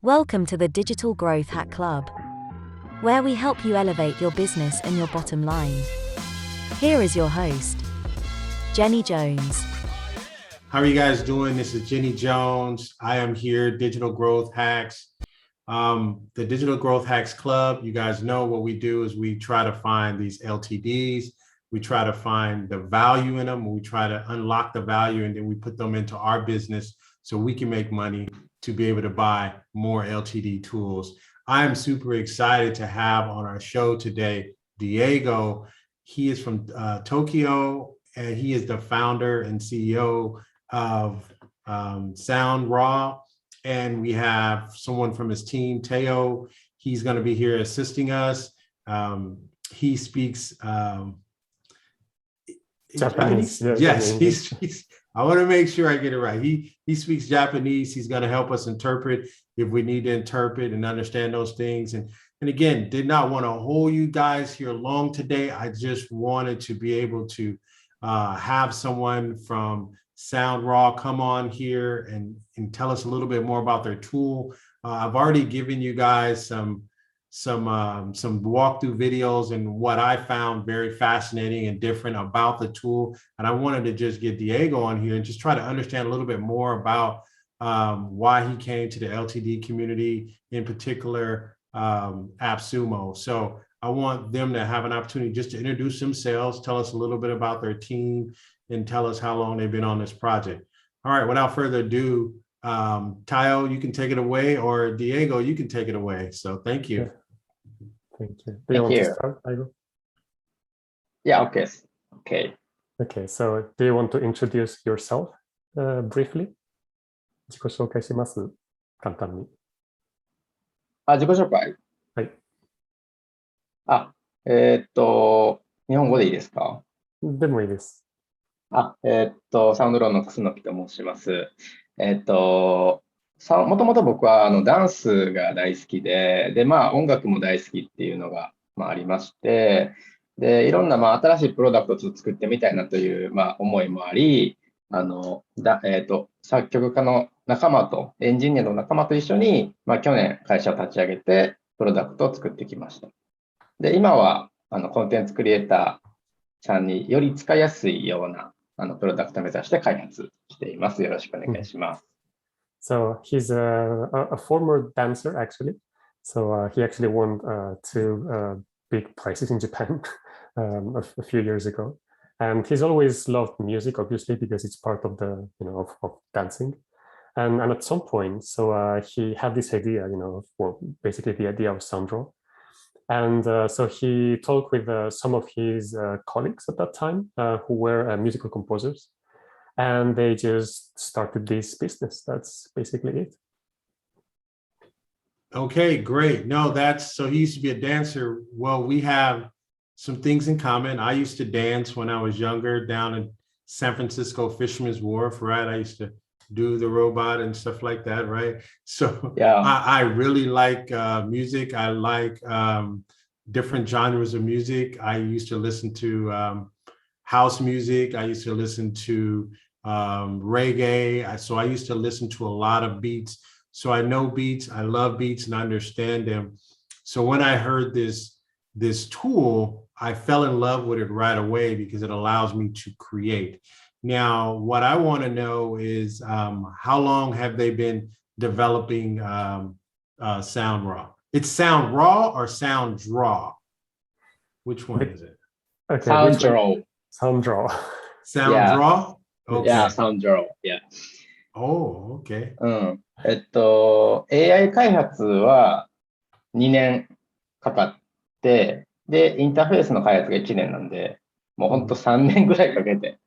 Welcome to the Digital Growth Hack Club, where we help you elevate your business and your bottom line. Here is your host, Jenny Jones. How are you guys doing? This is Jenny Jones. I am here, Digital Growth Hacks. The Digital Growth Hacks Club, you guys know what we do is we try to find these LTDs. We try to find the value in them. We try to unlock the value, and then we put them into our business so we can make money to be able to buy more LTD tools. I am super excited to have on our show today, Diego. He is from Tokyo, and he is the founder and CEO of Soundraw. And we have someone from his team, Teo. He's going to be here assisting us. He speaks Japanese. Yes, I want to make sure I get it right. He speaks Japanese. He's going to help us interpret if we need to interpret and understand those things. And again, did not want to hold you guys here long today. I just wanted to be able to have someone from Soundraw come on here and tell us a little bit more about their tool. I've already given you guys some walkthrough videos and what I found very fascinating and different about the tool. And I wanted to just get Diego on here and just try to understand a little bit more about why he came to the LTD community, in particular AppSumo. So I want them to have an opportunity just to introduce themselves, tell us a little bit about their team, and tell us how long they've been on this project. All right, without further ado, Tayo, you can take it away, or Diego, you can take it away. So thank you. Yeah. Thank you. Do you want to start, Diego? Yeah, okay. Okay, so do you want to introduce yourself briefly? 自己紹介します。簡単に。自己紹介。はい。日本語でいいですか？でもいいです。サウンドローの楠木と申します。もともと僕はダンスが大好きで、音楽も大好きっていうのが、ありまして、で、いろんな新しいプロダクトを作ってみたいなという、思いもあり、作曲家の仲間と、エンジニアの仲間と一緒に、去年会社を立ち上げて、プロダクトを作ってきました。で、今はコンテンツクリエイターさんにより使いやすいようなプロダクトを目指して開発しています。よろしくお願いします。So he's a former dancer, actually. So he actually won two big prizes in Japan a few years ago. And he's always loved music, obviously, because it's part of the, of dancing. And at some point, so he had this idea, basically the idea of Soundraw. And so he talked with some of his colleagues at that time who were musical composers. And they just started this business. That's basically it. Okay, great. No, so he used to be a dancer. Well, we have some things in common. I used to dance when I was younger down in San Francisco Fisherman's Wharf, right? I used to do the robot and stuff like that, right? So yeah, I really like music. I like different genres of music. I used to listen to house music. I used to listen to reggae. So I used to listen to a lot of beats. So I know beats, I love beats, and I understand them. So when I heard this tool, I fell in love with it right away because it allows me to create. Now, what I want to know is how long have they been developing Soundraw? It's Soundraw or Soundraw? Which one is it? Okay, Soundraw. Soundraw. Soundraw? Yeah. Okay. Yeah, Soundraw. Yeah. Oh, okay. AI 開発は2年かかって、で、インターフェースの開発が1年なんで、もう本当3年ぐらいかけて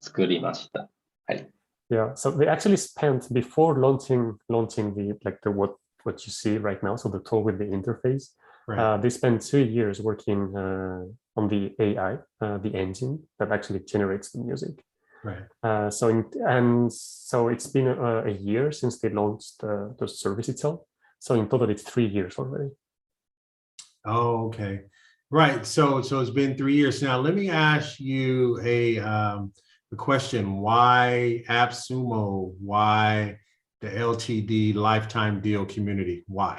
作りました。はい。Yeah, so they actually spent before launching the what you see right now, so the tool with the interface. Right. They spent 2 years working on the AI, the engine that actually generates the music. Right. So it's been a year since they launched the service itself. So in total, it's 3 years already. Oh, okay. Right. So it's been 3 years now. Let me ask you a question. Why AppSumo? Why the LTD lifetime deal community? Why?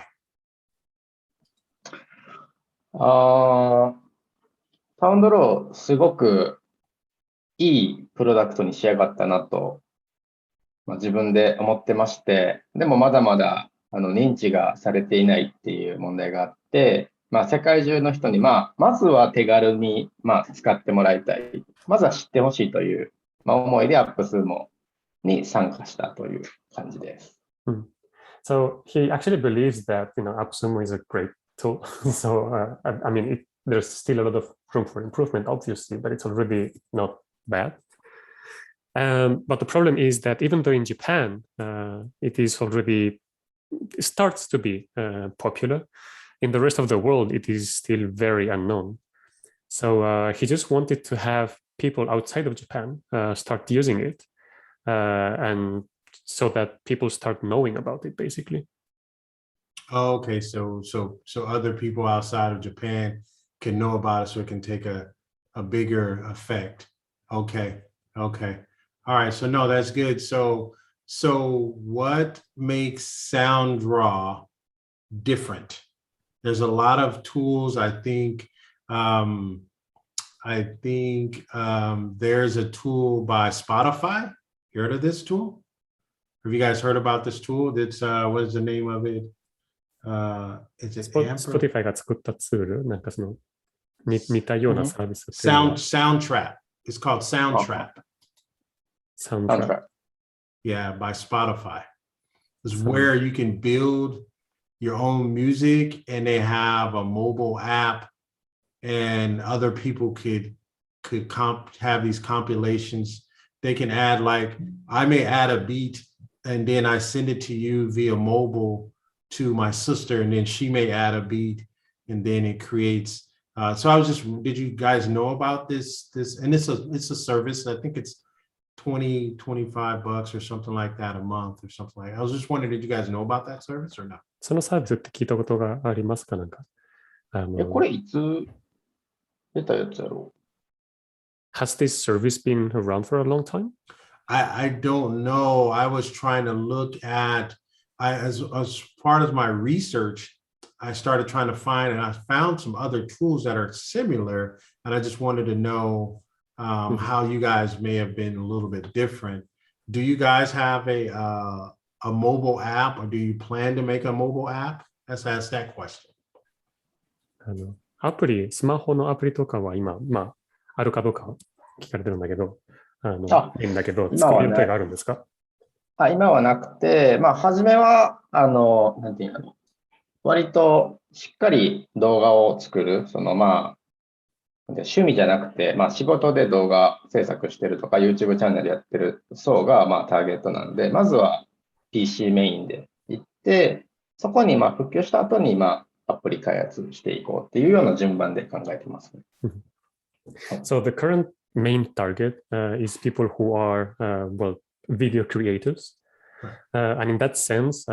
サウンドロー、すごくいいプロダクトに仕上がったなと、自分で思ってまして、でもまだまだ認知がされていないっていう問題があって、世界中の人に、まずは手軽に、使ってもらいたい。まずは知ってほしいという、思いでアップスもに参加したという感じです。So he actually believes that AppSumo is a great tool. So I mean, there's still a lot of room for improvement, obviously, but it's already not bad. But the problem is that even though in Japan it starts to be popular, in the rest of the world it is still very unknown. So he just wanted to have people outside of Japan start using it, and so that people start knowing about it, basically. Oh, okay, so other people outside of Japan can know about it, so it can take a bigger effect. Okay. All right, so no, that's good. So what makes Soundraw different? There's a lot of tools. I think there's a tool by Spotify. You heard of this tool? Have you guys heard about this tool? It's what is the name of it? Is it Spotify が作ったツール、なんかその似たようなサービスっていうのは。Soundtrap. It's called Soundtrap. Soundtraw. Yeah, by Spotify. It's where you can build your own music, and they have a mobile app, and other people could have these compilations. They can add, like, I may add a beat and then I send it to you via mobile to my sister, and then she may add a beat, and then it creates. So I was just, did you guys know about this? And it's a service. I think it's $25 or something like that a month or something like that. I was just wondering, did you guys know about that service or not? そのサービスって聞いたことがありますか？なんかこれいつ出たやつやろう？ Has this service been around for a long time? I don't know. I was trying to look at, as part of my research, I started trying to find, and I found some other tools that are similar, and I just wanted to know how you guys may have been a little bit different. Do you guys have a mobile app, or do you plan to make a mobile app? Let's ask that question. アプリ、スマホのアプリとかは今、あるかどうか聞かれてるんだけど、いいんだけど、作る予定があるんですか？今はなくて、初めは、なんていうの、割としっかり動画を作る、趣味じゃなくて、仕事で動画制作してるとか、YouTube チャンネルやってる層が、ターゲットなんで、まずは PC メインで行って、そこに普及した後に、アプリ開発していこうっていうような順番で考えてますね。So the current main target is people who are, video creators. And in that sense,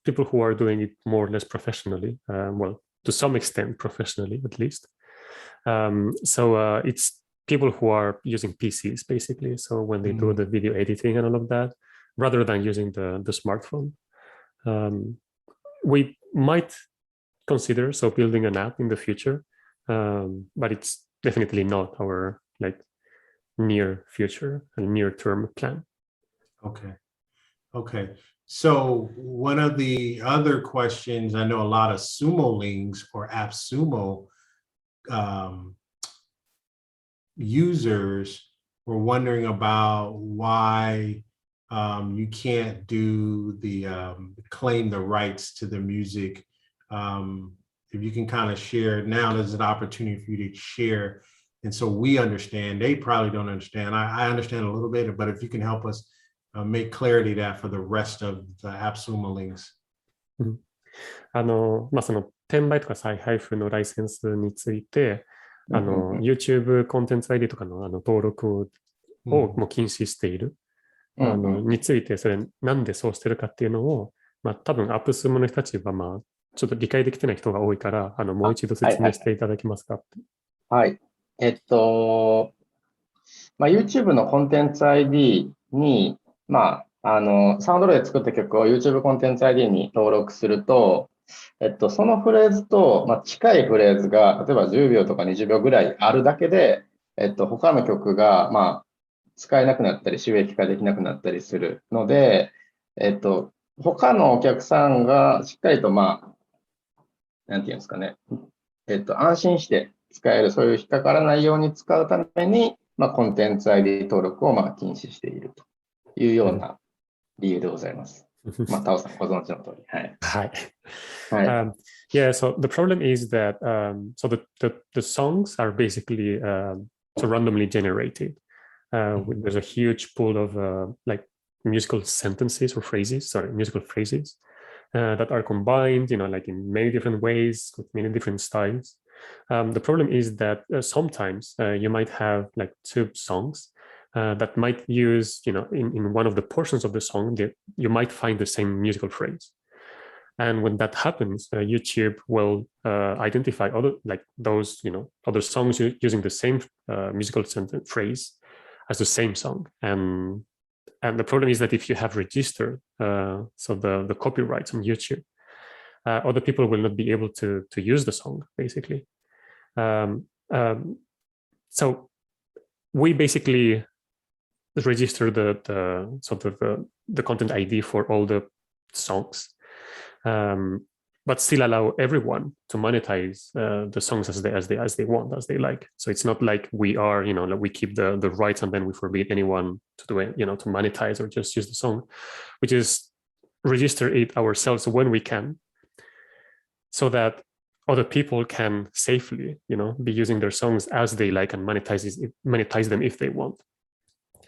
people who are doing it more or less professionally, to some extent professionally at least. So it's people who are using PCs basically. So when they do the video editing and all of that, rather than using the smartphone, we might consider building an app in the future, but it's definitely not our near future and near term plan. Okay. So one of the other questions, I know a lot of Sumo Lings or AppSumo users were wondering about why you can't do the claim the rights to the music. If you can kind of share, now there's an opportunity for you to share. And so we understand, they probably don't understand. I understand a little bit, but if you can help us make clarity that for the rest of the AppSumo links. その転売とか再配布のライセンスについて、YouTube コンテンツ ID とかの登録をもう禁止している、について、それなんでそうしてるかっていうのを、多分AppSumoの人たちはちょっと理解できてない人が多いから、もう一度説明していただけますか？はい。YouTube のコンテンツ ID に、サウンドローで作った曲を YouTube コンテンツ ID に登録すると、そのフレーズと、近いフレーズが、例えば10秒とか20秒ぐらいあるだけで、他の曲が、使えなくなったり、収益化できなくなったりするので、他のお客さんがしっかりと、なんていうんですかね、安心して使える、そういう引っかからないように使うために、コンテンツ ID 登録を禁止しているというような理由でございます。タオさんご存知の通り。はい。はい。はい。Yeah, so the problem is that so the songs are basically so randomly generated. There's a huge pool of like musical sentences or phrases, musical phrases that are combined, like in many different ways with many different styles. The problem is that sometimes you might have like two songs that might use, in one of the portions of the song, you might find the same musical phrase. And when that happens, YouTube will identify other like those, other songs using the same musical sentence phrase as the same song. And the problem is that if you have registered so the copyrights on YouTube, other people will not be able to use the song basically. So we basically register the sort of the content ID for all the songs. But still allow everyone to monetize the songs as they want, as they like. So it's not like we are, like we keep the rights and then we forbid anyone to do it, to monetize or just use the song. We just register it ourselves when we can, so that other people can safely, be using their songs as they like and monetize them if they want.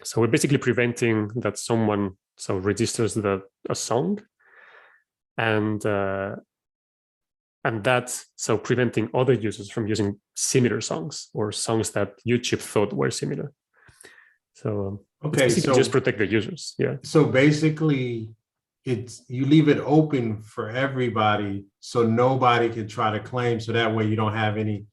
So we're basically preventing that someone registers a song. And that's preventing other users from using similar songs or songs that YouTube thought were similar. So just protect the users. Yeah. So basically, you leave it open for everybody, so nobody can try to claim. So that way you don't have any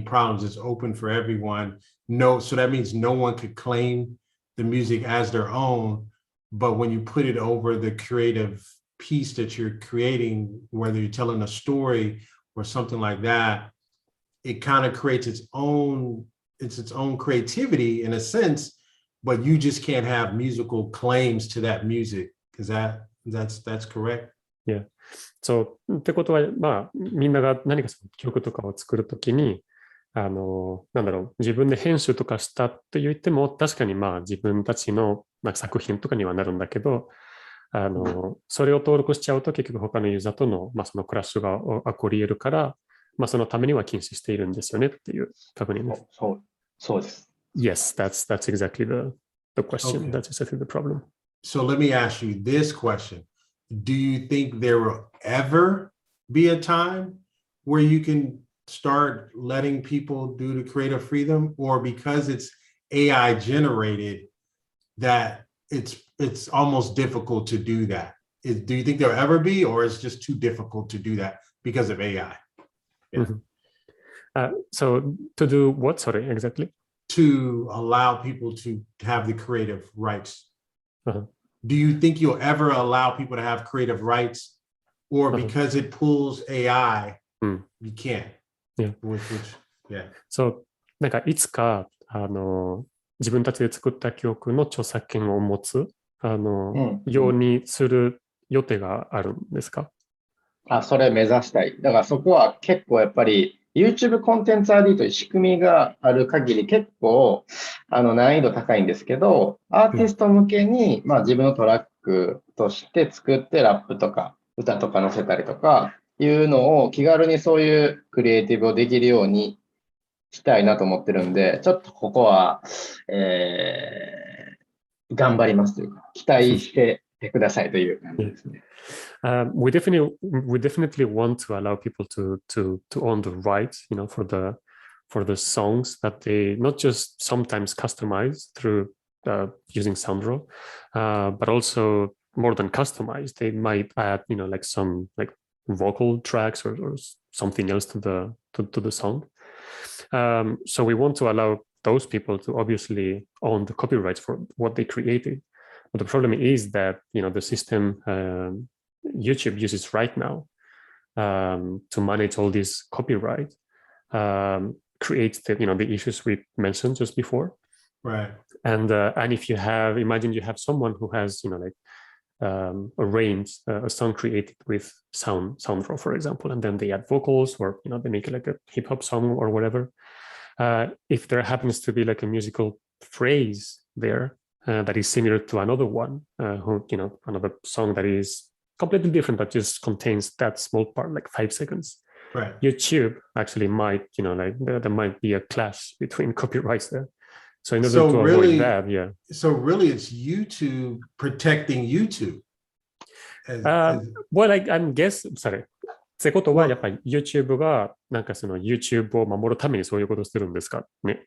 problems. It's open for everyone. So that means no one could claim the music as their own. But when you put it over the creative piece that you're creating, whether you're telling a story or something like that, it kind of creates its own creativity in a sense, but you just can't have musical claims to that music. Is that's correct? Yeah. So ってことは、みんなが何か曲とかを作るときに、自分で編集とかしたと言っても、確かに自分たちの作品とかにはなるんだけど、それを登録しちゃうと結局他のユーザーとの、そのクラッシュが起こり得るから、そのためには禁止しているんですよねっていう確認です。そうです。Yes, that's exactly the question. Okay. That's exactly the problem. So let me ask you this question. Do you think there will ever be a time where you can start letting people do the creative freedom, or because it's AI generated that it's almost difficult to do that? Do you think there'll ever be, or it's just too difficult to do that because of AI? Yeah. Mm-hmm. So to do what, sorry, exactly? To allow people to have the creative rights. Uh-huh. Do you think you'll ever allow people to have creative rights, or because it pulls AI, you can't? Yeah. Yeah. So いつか自分たちで作った曲の著作権を持つようにする予定があるんですか？それ目指したい。だからそこは結構やっぱり YouTube コンテンツ ID という仕組みがある限り結構難易度高いんですけど、アーティスト向けに自分のトラックとして作ってラップとか歌とか載せたりとかいうのを気軽にそういうクリエイティブをできるようにしたいなと思ってるんで、ちょっとここは、頑張りますというか、期待してくださいという感じですね。We definitely want to allow people to own the rights, for the songs that they not just sometimes customize through using Soundraw, but also more than customize. They might add, like some vocal tracks or something else to the song. So we want to allow those people to obviously own the copyrights for what they created. But the problem is that the system YouTube uses right now to manage all this copyright creates the issues we mentioned just before. Right. And if you imagine you have someone who has arranged a song created with Soundraw, for example, and then they add vocals, or they make it like a hip hop song or whatever. If there happens to be like a musical phrase there that is similar to another one, another song that is completely different but just contains that small part, like 5 seconds. Right. YouTube actually might, there might be a clash between copyrights there. So in order So to really, avoid that, yeah. So really, it's YouTube protecting YouTube. Well, I'm guess, sorry. ってことは、やっぱり YouTube がなんかその YouTube を守るためにそういうことをするんですかね。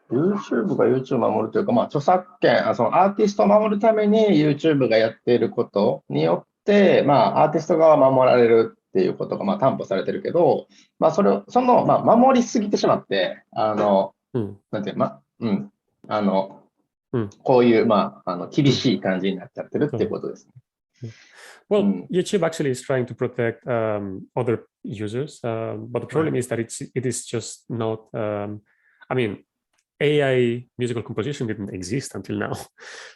YouTube が YouTube を守るというか、まあ、著作権、そのアーティストを守るために YouTube がやっていることによって、まあ、アーティスト側は守られるっていうことが、まあ、担保されてるけど、まあ、まあ、守りすぎてしまって、なんていう、こういう、まあ、厳しい感じになっちゃってるっていうことですね。Well, YouTube actually is trying to protect other users, but the problem is that it is just not. I mean, AI musical composition didn't exist until now,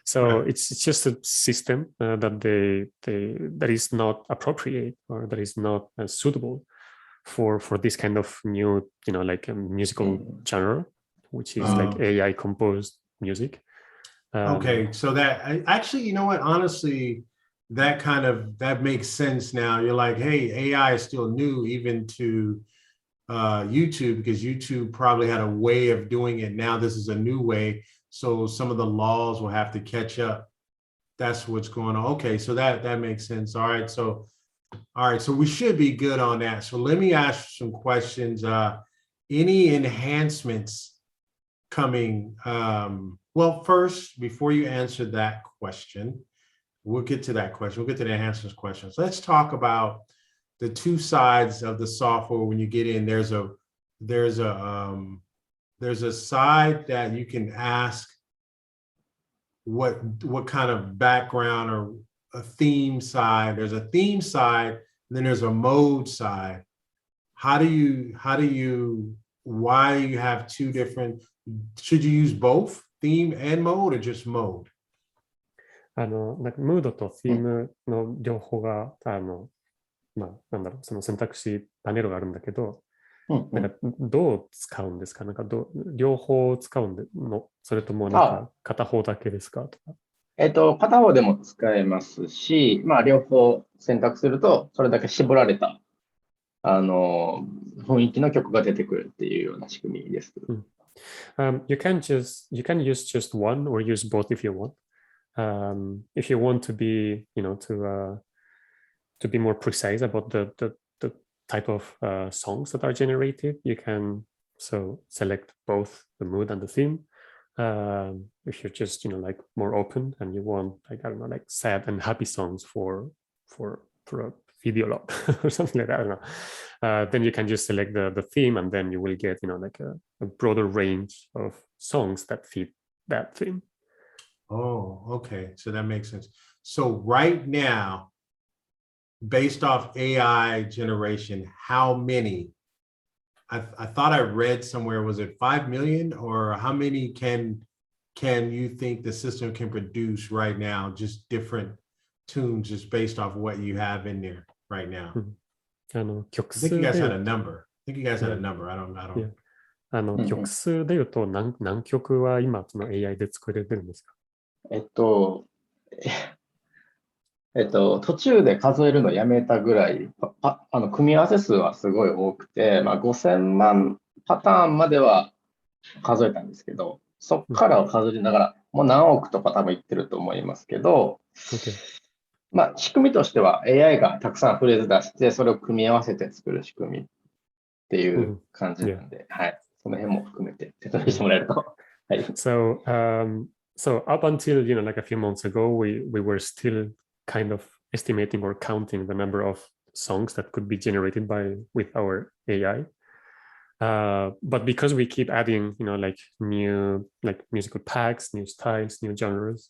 so it's just a system that is not appropriate or that is not suitable for this kind of new, like a musical genre, which is like AI composed music. Okay, so that actually, you know what? Honestly, that makes sense now. You're like, hey, AI is still new even to YouTube, because YouTube probably had a way of doing it. Now this is a new way, so some of the laws will have to catch up. That's what's going on. Okay, so that makes sense. All right, so we should be good on that. So let me ask some questions. Any enhancements coming? Well, first, before you answer that question, we'll get to that question. We'll get to the enhancements questions. Let's talk about the two sides of the software. When you get in, there's a side that you can ask what kind of background, or a theme side. There's a theme side, and then there's a mode side. Why do you have two different? Should you use both theme and mode, or just mode? なんかムードとティームの両方が、その選択肢パネルがあるんだけど、なんかどう使うんですか？なんか両方使うの？それともなんか片方だけですかとか？片方でも使えますし、まあ、両方選択すると、それだけ絞られた雰囲気の曲が出てくるっていうような仕組みです。You can use just one or use both if you want. If you want to be, to be more precise about the type of songs that are generated, you can select both the mood and the theme. If you're just, like more open and you want, like, I don't know, like sad and happy songs for a video log or something like that, I don't know. Then you can just select the theme, and then you will get, like a broader range of songs that fit that theme. Oh, okay. So that makes sense. So right now, based off AI generation, how many? I thought I read somewhere, was it 5 million, or how many can you think the system can produce right now? Just different tunes, just based off what you have in there right now. I think you guys had a number. I don't. Yeah. 曲数でいうと何曲は今その AI で作れてるんですか？途中で数えるのやめたぐらい、組み合わせ数はすごい多くて、まあ、5000万パターンまでは数えたんですけど、そこからは数えながら、もう何億とか多分いってると思いますけど、まあ、仕組みとしては AI がたくさんフレーズ出して、それを組み合わせて作る仕組みっていう感じなんで、はい、その辺も含めて説明してもらえると。はい、So up until, like a few months ago, we were still kind of estimating or counting the number of songs that could be generated with our AI. But because we keep adding, like new like musical packs, new styles, new genres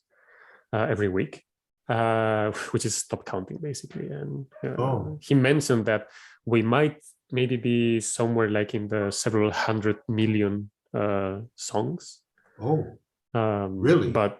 every week, we just stop counting basically. And he mentioned that we might maybe be somewhere like in the several 100 million songs. Really? But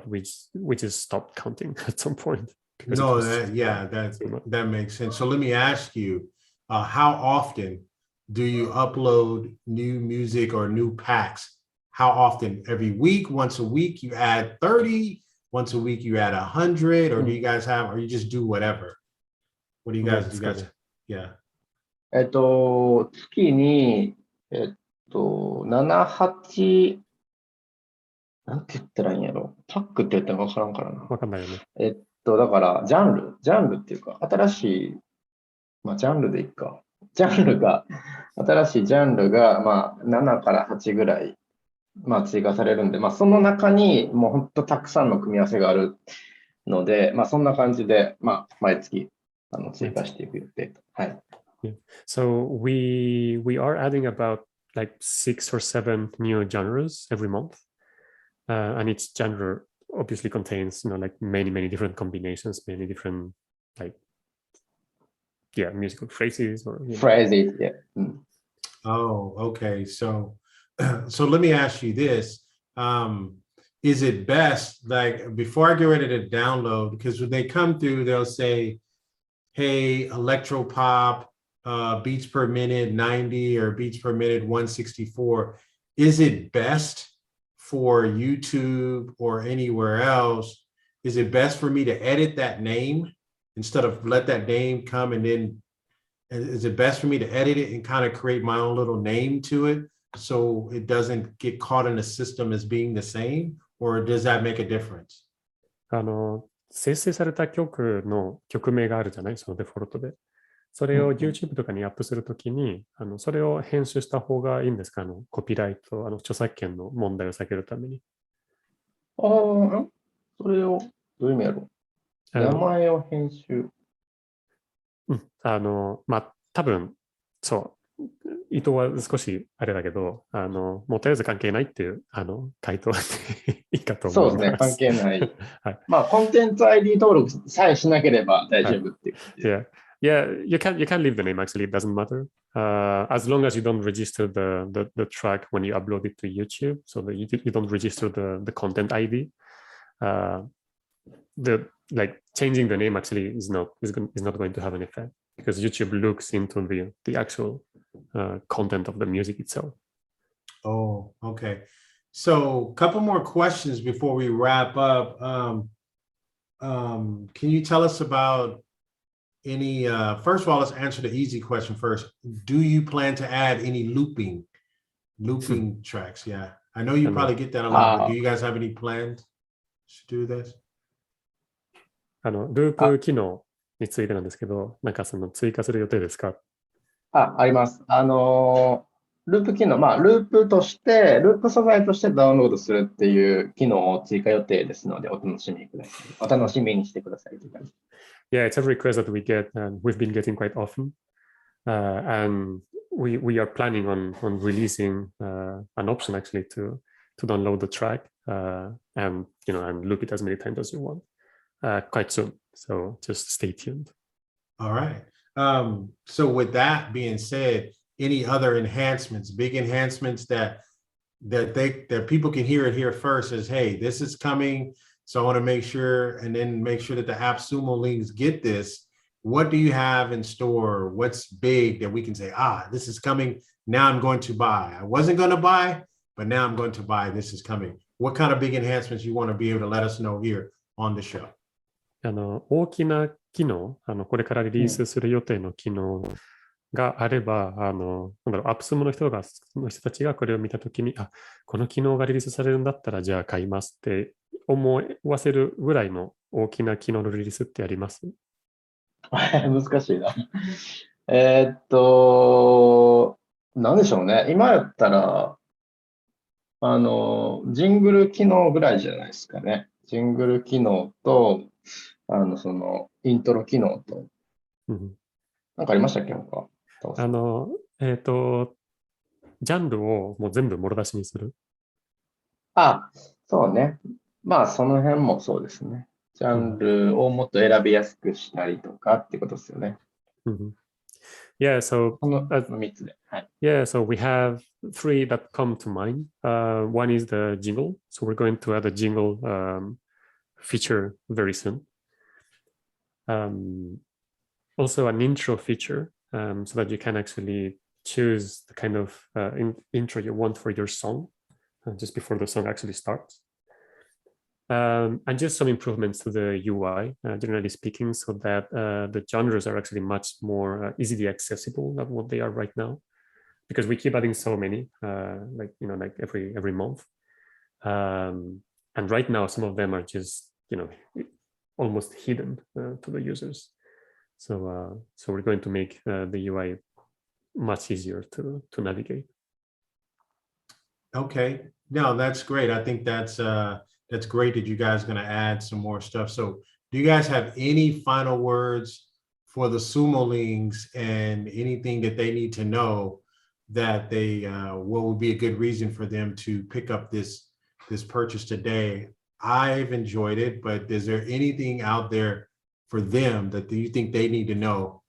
we just stopped counting at some point. No, that makes sense. So let me ask you, how often do you upload new music or new packs? How often? Every week? Once a week you add 30? Once a week you add 100? Or do you guys have, or you just do whatever? What do you guys, yeah. 月に、7、8、なんて言ったらいいんやろ。パックって言ったら分からんからな。分かんないよね。だから、ジャンルっていうか、新しい、ジャンルでいくか。新しいジャンルが、7から8ぐらい、追加されるんで、その中にもう本当たくさんの組み合わせがあるので、そんな感じで、毎月追加していく予定と。はい。Yeah. So we are adding about like 6 or 7 new genres every month, and each genre obviously contains like many different combinations, many different like musical phrases or phrases. Yeah. Oh, okay. So let me ask you this. Is it best, like, before I get ready to download, because when they come through, they'll say, hey, electro pop, beats per minute 90 or beats per minute 164. Is it best for YouTube or anywhere else? Is it best for me to edit that name instead of let that name come, and then is it best for me to edit it and kind of create my own little name to it so it doesn't get caught in the system as being the same, or does that make a difference? 生成された曲の曲名があるじゃない、そのデフォルトで。それを YouTube とかにアップするときに、それを編集した方がいいんですか？コピーライト、著作権の問題を避けるために。それをどういう意味やろう？名前を編集。多分、そう。意図は少しあれだけど、もうとりあえず関係ないっていう回答でいいかと思います。そうですね、関係ない。はい、コンテンツ ID 登録さえしなければ大丈夫っていう。Yeah, you can leave the name actually, it doesn't matter. As long as you don't register the track when you upload it to YouTube, so that you don't register the content ID. Changing the name actually is not going to have an effect because YouTube looks into the actual content of the music itself. Oh, okay. So a couple more questions before we wrap up. Can you tell us about any, first of all, let's answer the easy question first. Do you plan to add any looping tracks? Yeah, I know you probably get that a lot, but do you guys have any plans to do this? ループ機能についてなんですけど、なんかその追加する予定ですか？あります。ループ機能、ループ素材としてダウンロードするっていう機能を追加予定ですので、お楽しみにしてくださいという感じ。Yeah, it's a request that we get, and we've been getting quite often. And we are planning on releasing an option actually to download the track and loop it as many times as you want quite soon. So just stay tuned. All right. So with that being said, any other enhancements, big enhancements that people can hear it here first as, hey, this is coming. So I want to make sure that the AppSumo links get this. What do you have in store? What's big that we can say, this is coming. Now I'm going to buy. I wasn't going to buy, but now I'm going to buy. This is coming. What kind of big enhancements you want to be able to let us know here on the show? 大きな機能、これからリリースする予定の機能があれば、AppSumo の人たちがこれを見たときに、この機能がリリースされるんだったら、じゃあ買いますって思わせるぐらいの大きな機能のリリースってあります？難しいな。なんでしょうね。今やったら、ジングル機能ぐらいじゃないですかね。ジングル機能と、そのイントロ機能と、なんかありましたっけ？他ジャンルをもう全部もろ出しにする。あ、そうね。まあ、その辺もそうですね。ジャンルをもっと選びやすくしたりとかってことですよね。Yeah, so この3つで。はい。yeah, so we have three that come to mind. One is the jingle. So we're going to add a jingle feature very soon. Also an intro feature, so that you can actually choose the kind of intro you want for your song just before the song actually starts. And just some improvements to the UI, generally speaking, so that the genres are actually much more easily accessible than what they are right now, because we keep adding so many, like every month. And right now, some of them are just almost hidden to the users. So we're going to make the UI much easier to navigate. Okay, no, that's great. I think that's great that you guys are going to add some more stuff. So do you guys have any final words for the Sumolings and anything that they need to know that they what would be a good reason for them to pick up this purchase today? I've enjoyed it, but is there anything out there for them that you think they need to know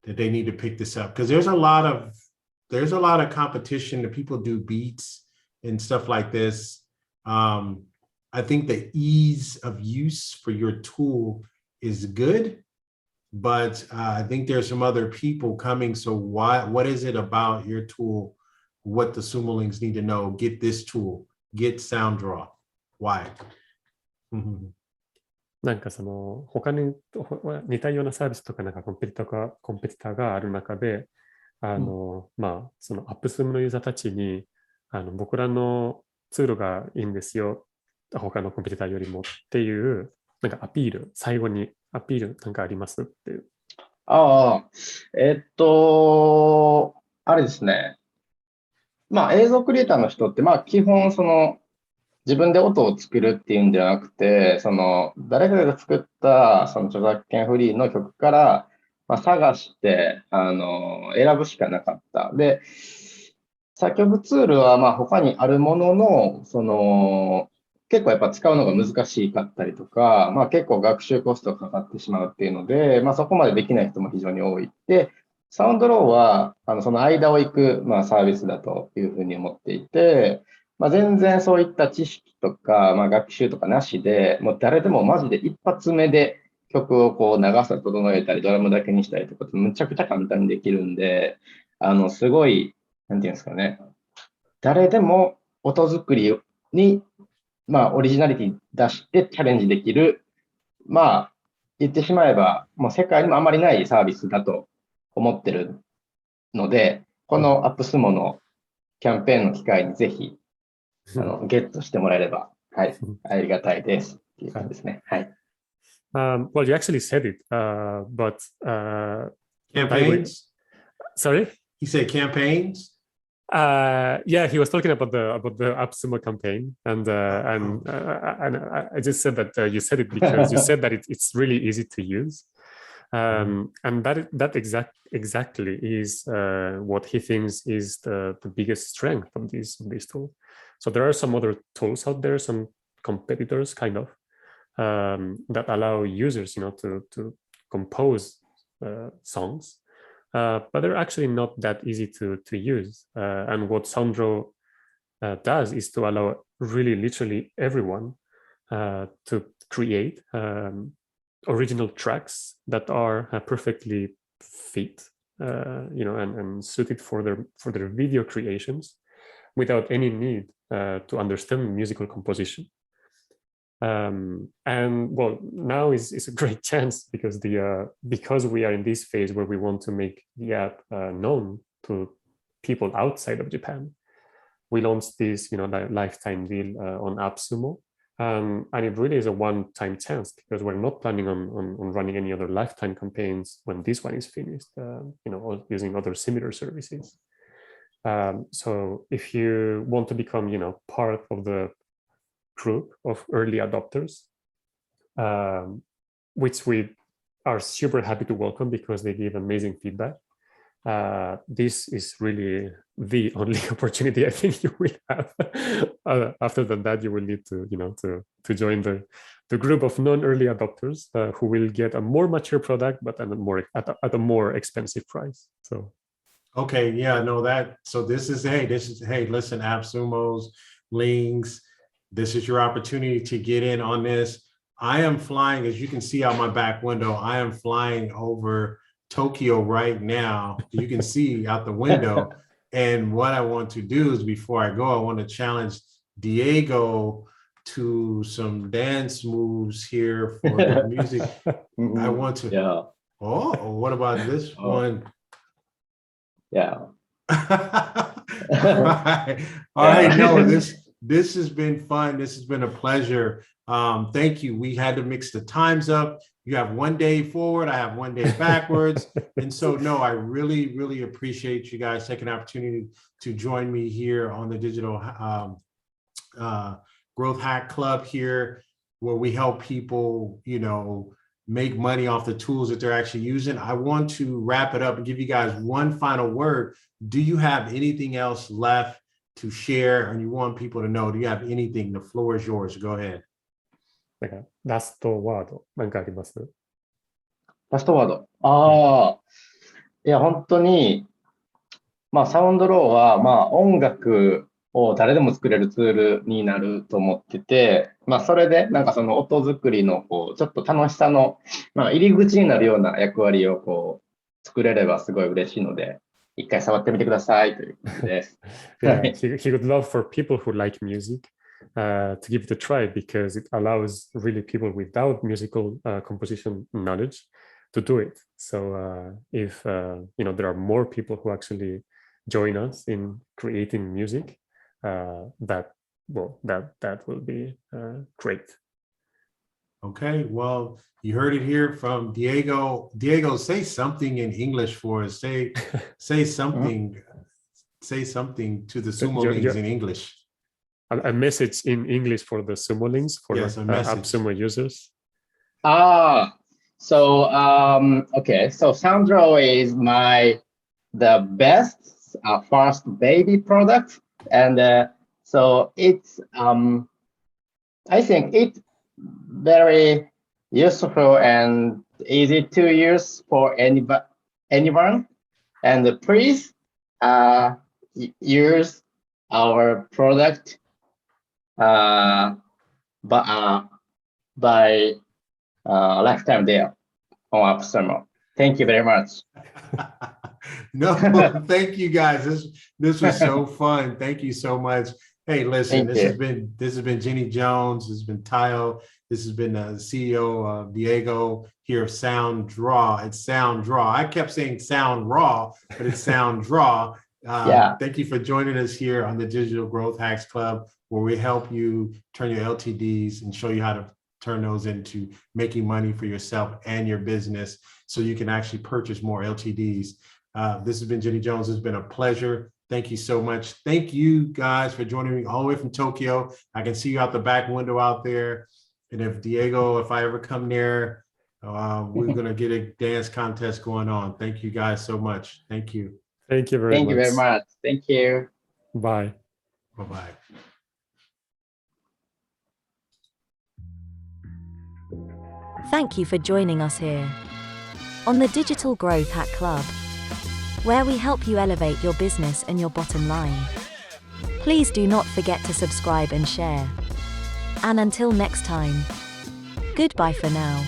that they need to pick this up? Because there's a lot of competition. The people do beats and stuff like this. I think the ease of use for your tool is good, but I think there's some other people coming. So what is it about your tool? What the Sumolings need to know? Get this tool, get Soundraw. Why? なんかその他に似たようなサービスとかなんかコンペティターがある中で、そのアップスムのユーザーたちに僕らのツールがいいんですよ、他のコンペティターよりもっていうなんか最後にアピールなんかありますっていう。あれですね。まあ映像クリエイターの人って、まあ基本その自分で音を作るっていうんじゃなくて、その誰かが作ったその著作権フリーの曲から、探して選ぶしかなかった。で、作曲ツールは他にあるものの、その結構やっぱ使うのが難しかったりとか、結構学習コストがかかってしまうっていうので、そこまでできない人も非常に多い。で、サウンドローはその間を行くサービスだというふうに思っていて、全然そういった知識とか、学習とかなしで、もう誰でもマジで一発目で曲をこう長さ整えたり、ドラムだけにしたりとかってむちゃくちゃ簡単にできるんで、すごい、なんていうんですかね、誰でも音作りに、オリジナリティ出してチャレンジできる、言ってしまえば、もう世界にもあまりないサービスだと思ってるので、このアップスモのキャンペーンの機会にぜひ、ゲットしてもらえれば、はい、ありがたいですっていう感じですね。はい。Well, you actually said it, but campaigns. Sorry? He said campaigns. Yeah, he was talking about the AppSumo campaign, and I just said that you said it because you said that it's really easy to use, and that exactly is what he thinks is the biggest strength of this tool. So there are some other tools out there, some competitors kind of that allow users, to compose songs. But they're actually not that easy to use. And what Soundraw does is to allow really literally everyone to create original tracks that are perfectly fit, and suited for their video creations without any need to understand musical composition. And well, now is a great chance because we are in this phase where we want to make the app known to people outside of Japan. We launched this, lifetime deal on AppSumo, and it really is a one-time chance because we're not planning on running any other lifetime campaigns when this one is finished. Or using other similar services. So if you want to become, part of the group of early adopters, which we are super happy to welcome because they give amazing feedback. this is really the only opportunity I think you will have. After that, you will need to, to join the group of non-early adopters who will get a more mature product, but at a more expensive price. So. Okay, yeah, no, so this is, hey, listen, AppSumos, Lings, this is your opportunity to get in on this. I am flying, as you can see out my back window, I am flying over Tokyo right now. You can see out the window. And what I want to do is, before I go, I want to challenge Diego to some dance moves here for the music. I want to, what about this one? Yeah. All right. No, this has been fun. This has been a pleasure. Thank you. We had to mix the times up. You have one day forward, I have one day backwards. And so, no, I really, really appreciate you guys taking the opportunity to join me here on the Digital Growth Hack Club here, where we help people, make money off the tools that they're actually using. I want to wrap it up and give you guys one final word. Do you have anything else left to share, and you want people to know? Do you have anything? The floor is yours. Go ahead. ラストワード、何かあります？ラストワード。いや、本当に、サウンドローは、音楽を誰でも作れるツールになると思ってて、それで、その音作りの、ちょっと楽しさの、入り口になるような役割を、作れればすごい嬉しいので、一回触ってみてくださいということです。Yeah, he would love for people who like music to give it a try, because it allows really people without musical composition knowledge to do it. So if there are more people who actually join us in creating music, that will be great. Okay, well, you heard it here from Diego. Diego, say something in English for us. Say something. Say something to the Sumolings in English. A message in English for the Sumolings, for the AppSumo users. So okay, so Soundraw is the best first baby product, and so it's I think it's very useful and easy to use for anyone. And please use our product by lifetime deal on AppSumo. Thank you very much. No, thank you guys. This was so fun. Thank you so much. Hey, listen, this has been Jenny Jones. This has been Tayo. This has been the CEO Diego here of Soundraw. It's Soundraw. I kept saying Sound Raw, but it's Soundraw. Thank you for joining us here on the Digital Growth Hacks Club, where we help you turn your LTDs and show you how to turn those into making money for yourself and your business, so you can actually purchase more LTDs. This has been Jenny Jones. It's been a pleasure. Thank you so much. Thank you guys for joining me all the way from Tokyo. I can see you out the back window out there. And if I ever come near, we're going to get a dance contest going on. Thank you guys so much. Thank you. Thank you very much. Thank you. Bye. Bye-bye. Thank you for joining us here on the Digital Growth Hack Club, where we help you elevate your business and your bottom line. Please do not forget to subscribe and share. And until next time, goodbye for now.